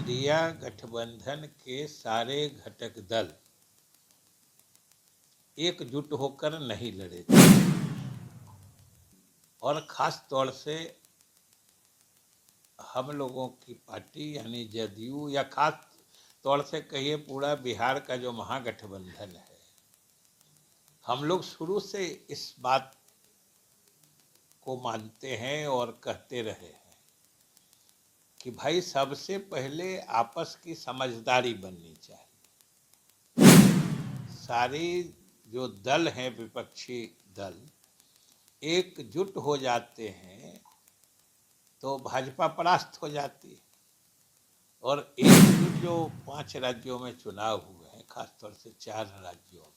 India गठबंधन के सारे घटक दल एकजुट होकर नहीं लड़े थे और खास तौर से हम लोगों की पार्टी यानी जदयू या खास तौर से कहिए पूरा बिहार का जो महागठबंधन है, हम लोग शुरू से इस बात को मानते हैं और कहते रहे हैं कि भाई सबसे पहले आपस की समझदारी बननी चाहिए। सारी जो दल हैं, विपक्षी दल एकजुट हो जाते हैं तो भाजपा परास्त हो जाती है। और एकजुट जो 5 राज्यों में चुनाव हुए हैं, खासतौर से 4 राज्यों में,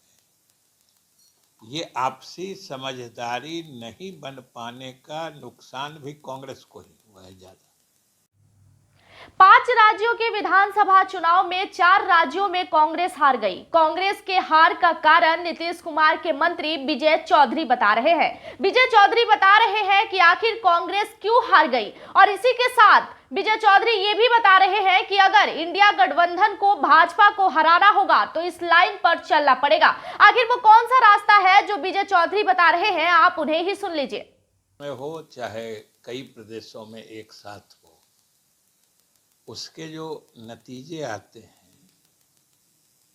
ये आपसी समझदारी नहीं बन पाने का नुकसान भी कांग्रेस को ही हुआ है ज्यादा। 5 राज्यों के विधानसभा चुनाव में 4 राज्यों में कांग्रेस हार गई। कांग्रेस के हार का कारण नीतीश कुमार के मंत्री विजय चौधरी बता रहे हैं। विजय चौधरी बता रहे हैं कि आखिर कांग्रेस क्यों हार गई, और इसी के साथ विजय चौधरी ये भी बता रहे हैं कि अगर इंडिया गठबंधन को भाजपा को हराना होगा तो इस लाइन पर चलना पड़ेगा। आखिर वो कौन सा रास्ता है जो विजय चौधरी बता रहे हैं, आप उन्हें ही सुन लीजिए। हो चाहे कई प्रदेशों में एक साथ हो, उसके जो नतीजे आते हैं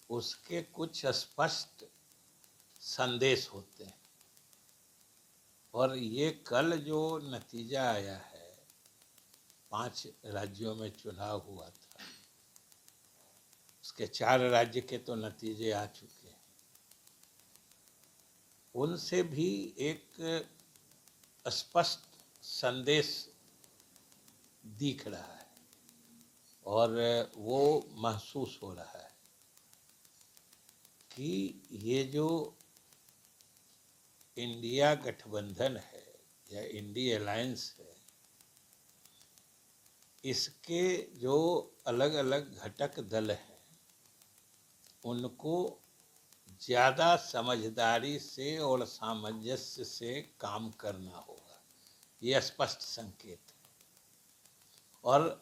उसके कुछ स्पष्ट संदेश होते हैं। और ये कल जो नतीजा आया है, 5 राज्यों में चुनाव हुआ था, उसके 4 राज्य के तो नतीजे आ चुके हैं, उनसे भी एक स्पष्ट संदेश दिख रहा है और वो महसूस हो रहा है कि ये जो इंडिया गठबंधन है या इंडिया अलायंस है, इसके जो अलग अलग घटक दल हैं उनको ज़्यादा समझदारी से और सामंजस्य से काम करना होगा, ये स्पष्ट संकेत है। और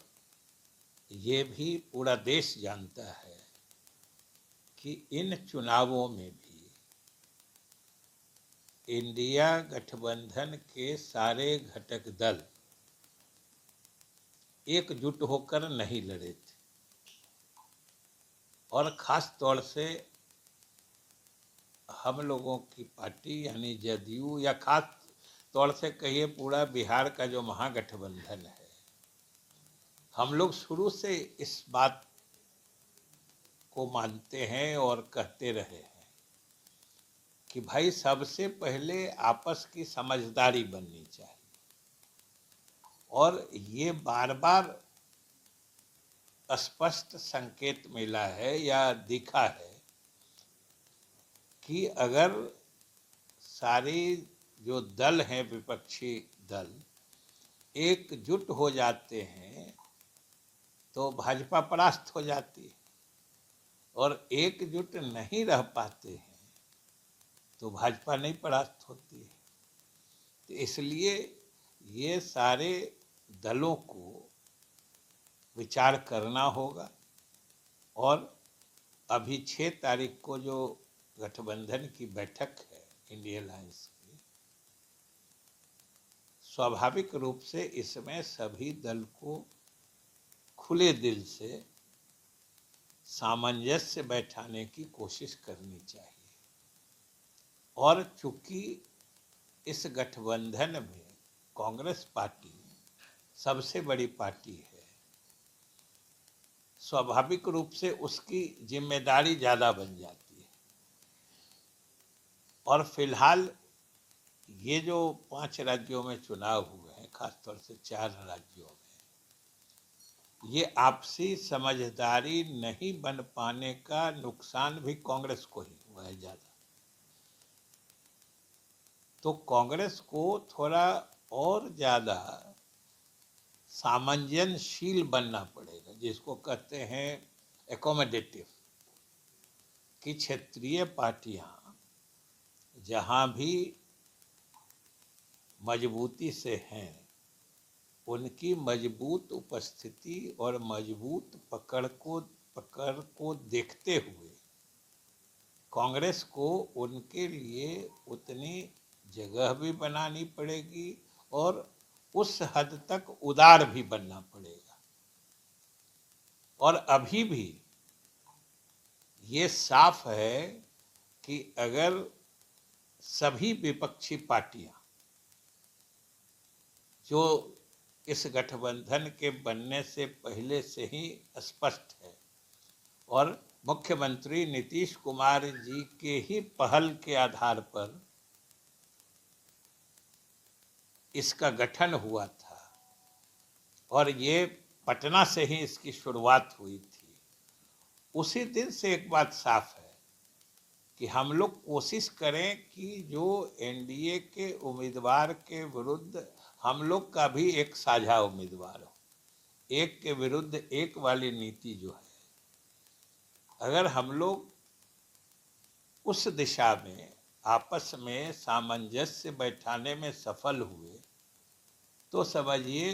ये भी पूरा देश जानता है कि इन चुनावों में भी इंडिया गठबंधन के सारे घटक दल एकजुट होकर नहीं लड़े थे और खास तौर से हम लोगों की पार्टी यानी जदयू या खास तौर से कहिए पूरा बिहार का जो महागठबंधन है, हम लोग शुरू से इस बात को मानते हैं और कहते रहे हैं कि भाई सबसे पहले आपस की समझदारी बननी चाहिए। और ये बार बार स्पष्ट संकेत मिला है या दिखा है कि अगर सारी जो दल हैं, विपक्षी दल एकजुट हो जाते हैं तो भाजपा परास्त हो जाती है। और एकजुट नहीं रह पाते हैं तो भाजपा नहीं परास्त होती है। तो इसलिए ये सारे दलों को विचार करना होगा। और अभी 6 तारीख को जो गठबंधन की बैठक है इंडिया अलायंस की, स्वाभाविक रूप से इसमें सभी दल को खुले दिल से सामंजस्य बैठाने की कोशिश करनी चाहिए। और चूंकि इस गठबंधन में कांग्रेस पार्टी सबसे बड़ी पार्टी है, स्वाभाविक रूप से उसकी जिम्मेदारी ज़्यादा बन जाती है। और फिलहाल ये जो 5 राज्यों में चुनाव हुए हैं, खासतौर से 4 राज्यों में, ये आपसी समझदारी नहीं बन पाने का नुकसान भी कांग्रेस को ही हुआ है ज़्यादा। तो कांग्रेस को थोड़ा और ज़्यादा सामंजनशील बनना पड़ेगा, जिसको कहते हैं एकोमोडेटिव, कि क्षेत्रीय पार्टियां जहां भी मजबूती से हैं उनकी मजबूत उपस्थिति और मजबूत पकड़ को देखते हुए कांग्रेस को उनके लिए उतनी जगह भी बनानी पड़ेगी और उस हद तक उदार भी बनना पड़ेगा। और अभी भी ये साफ है कि अगर सभी विपक्षी पार्टियां जो इस गठबंधन के बनने से पहले से ही स्पष्ट है और मुख्यमंत्री नीतीश कुमार जी के ही पहल के आधार पर इसका गठन हुआ था और ये पटना से ही इसकी शुरुआत हुई थी, उसी दिन से एक बात साफ है कि हम लोग कोशिश करें कि जो एनडीए के उम्मीदवार के विरुद्ध हम लोग का भी एक साझा उम्मीदवार हो, एक के विरुद्ध एक वाली नीति जो है, अगर हम लोग उस दिशा में आपस में सामंजस्य बैठाने में सफल हुए तो समझिए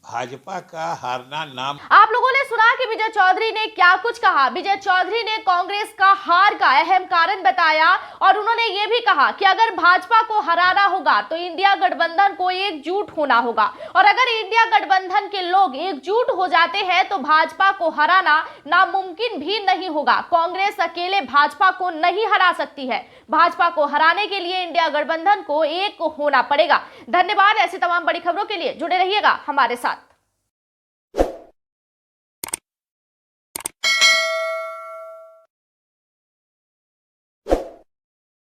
भाजपा का हारना नाम। आप लोगों ने सुना कि विजय चौधरी ने क्या कुछ कहा। विजय चौधरी ने कांग्रेस का हार का अहम कारण बताया और उन्होंने ये भी कहा कि अगर भाजपा को हराना होगा तो इंडिया गठबंधन को एकजुट होना होगा और अगर इंडिया गठबंधन के लोग एकजुट हो जाते हैं तो भाजपा को हराना नामुमकिन भी नहीं होगा। कांग्रेस अकेले भाजपा को नहीं हरा सकती है, भाजपा को हराने के लिए इंडिया गठबंधन को एक होना पड़ेगा। धन्यवाद। ऐसी तमाम बड़ी खबरों के लिए जुड़े रहिएगा हमारे साथ।